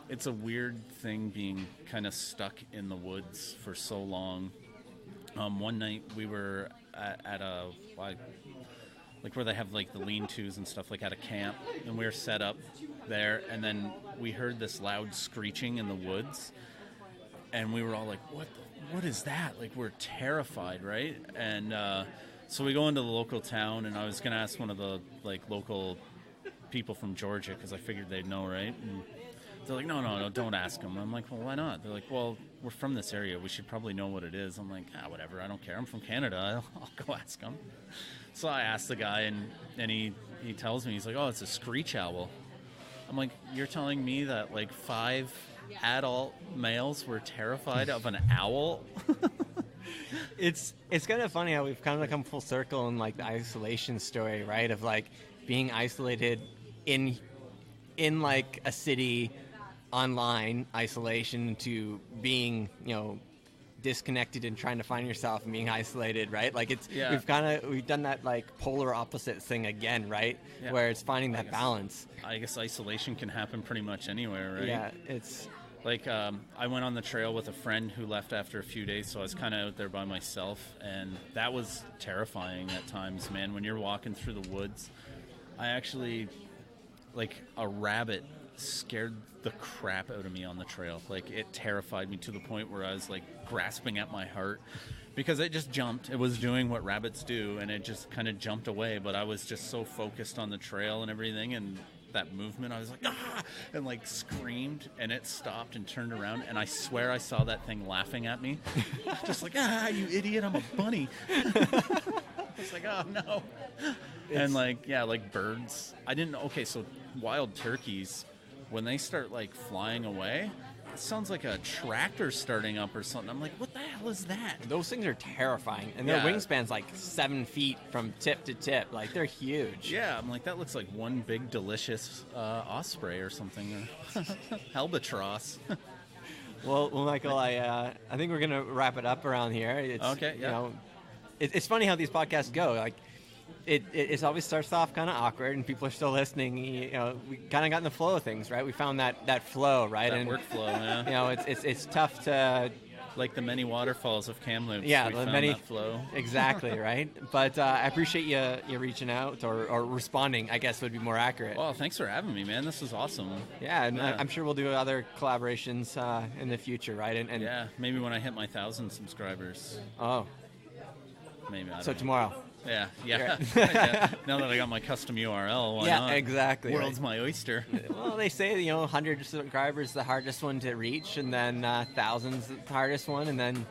It's a weird thing being kind of stuck in the woods for so long. One night we were at like where they have like the lean-tos and stuff, like at a camp, and we were set up there, and then we heard this loud screeching in the woods, and we were all like, what is that? Like, we're terrified, right? And so we go into the local town, and I was gonna ask one of the like local people from Georgia, because I figured they'd know, right? And they're like, no, don't ask them. I'm like, well, why not? They're like, well, we're from this area. We should probably know what it is. I'm like, whatever. I don't care. I'm from Canada. I'll go ask them. So I asked the guy, and he tells me, he's like, oh, it's a screech owl. I'm like, you're telling me that like 5 adult males were terrified of an owl?
It's kind of funny how we've kind of come full circle in like the isolation story, right? Of like being isolated in like a city, online isolation, to being, disconnected and trying to find yourself and being isolated, right? Like we've done that like polar opposite thing again, right?
Yeah.
Where it's finding that balance.
I guess isolation can happen pretty much anywhere, right?
Yeah, it's
like I went on the trail with a friend who left after a few days, so I was kind of out there by myself, and that was terrifying at times, man. When you're walking through the woods, I actually, like, a rabbit scared the crap out of me on the trail. Like, it terrified me to the point where I was like grasping at my heart, because it just jumped. It was doing what rabbits do, and it just kind of jumped away, but I was just so focused on the trail and everything, and that movement, I was like, ah, and like screamed, and it stopped and turned around, and I swear I saw that thing laughing at me. Just like, ah, you idiot, I'm a bunny. It's like, oh no. And like, yeah, like birds. So wild turkeys, when they start like flying away, it sounds like a tractor starting up or something. I'm like, what the hell is that?
Those things are terrifying, and their wingspan's like 7 feet from tip to tip. Like, they're huge.
Yeah, I'm like, that looks like one big delicious osprey or something, or albatross.
Well, Michael, I think we're gonna wrap it up around here. It's,
okay, yeah.
It's funny how these podcasts go. Like, it always starts off kind of awkward, and people are still listening. We kind of got in the flow of things, right? We found that flow, right?
That workflow, yeah.
It's tough to,
like the many waterfalls of Kamloops.
Yeah,
we found
many
that flow.
Exactly, right? But I appreciate you reaching out or responding, I guess would be more accurate.
Well, thanks for having me, man. This is awesome.
Yeah, and I'm sure we'll do other collaborations in the future, right? And
yeah, maybe when I hit my 1,000 subscribers.
Oh.
Maybe. I don't
know.
Tomorrow. Yeah.
Yeah.
Now that I got my custom URL, why not?
Yeah, exactly.
World's my oyster.
Well, they say 100 subscribers is the hardest one to reach, and then thousands the hardest one, and then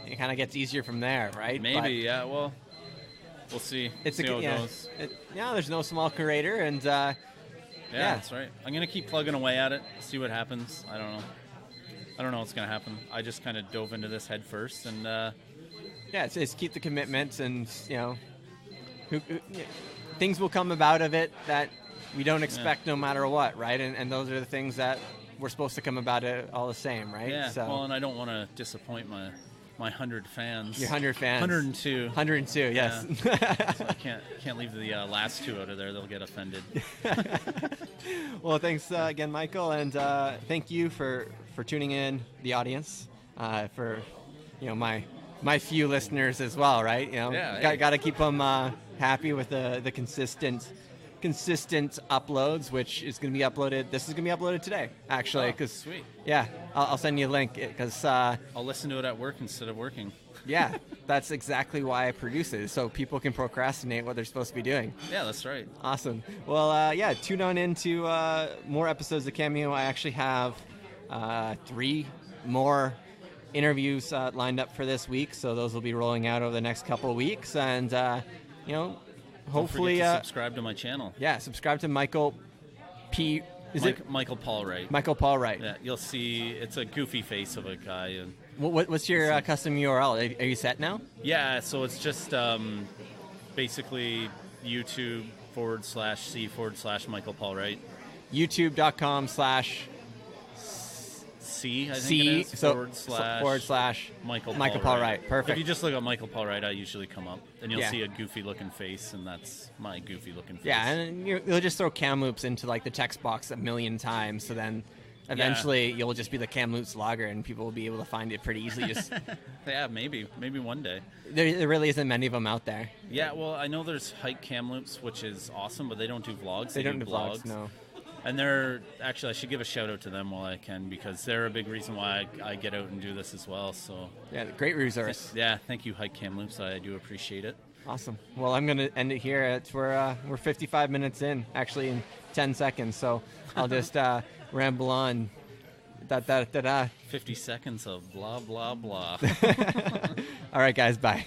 it kind of gets easier from there, right?
Maybe, yeah. Well, we'll see. How it goes.
There's no small creator, and
yeah, that's right. I'm gonna keep plugging away at it, see what happens. I don't know what's gonna happen. I just kind of dove into this head first, and
it's keep the commitment, and things will come about of it that we don't expect no matter what, right? And those are the things that we're supposed to come about it all the same, right?
Yeah, well, and I don't want to disappoint my 100 fans.
Your 100 fans.
102.
102, yes.
Yeah. So I can't leave the last 2 out of there. They'll get offended.
Well, thanks again, Michael, and thank you for tuning in, the audience, for my few listeners as well, right? Got to keep them happy with the consistent uploads, which is going to be uploaded. This is going to be uploaded today, actually.
Sweet.
Yeah, I'll send you a link because
I'll listen to it at work instead of working.
Yeah, that's exactly why I produce it, so people can procrastinate what they're supposed to be doing.
Yeah, that's right.
Awesome. Well, tune on into more episodes of Cameo. I actually have 3 more interviews lined up for this week, so those will be rolling out over the next couple of weeks, and hopefully
don't forget to subscribe to my channel.
Yeah, subscribe to Michael P.
Michael Paul Wright.
Michael Paul Wright.
Yeah, you'll see it's a goofy face of a guy. And
what's your custom URL? Are you set now?
Yeah, so it's just basically YouTube.com/C/Michael Paul Wright.
YouTube.com/
C, I think it is,
/
Michael
Paul Wright. Perfect.
If you just look up Michael Paul Wright, I usually come up, and you'll see a goofy-looking face, and that's my goofy-looking face.
Yeah, and you'll just throw Kamloops into like the text box a million times, so then Eventually, you'll just be the Kamloops Lager, and people will be able to find it pretty easily. Just
Yeah, maybe one day.
there really isn't many of them out there.
Yeah, well, I know there's Hike Kamloops, which is awesome, but they don't do vlogs.
They don't do vlogs, no.
And they're actually, I should give a shout out to them while I can, because they're a big reason why I get out and do this as well. So
yeah, great resource.
Yeah, thank you, Hike Kamloops. I do appreciate it.
Awesome. Well, I'm going to end it here. We're 55 minutes in, actually in 10 seconds. So I'll just ramble on.
50 seconds of blah, blah, blah.
All right, guys. Bye.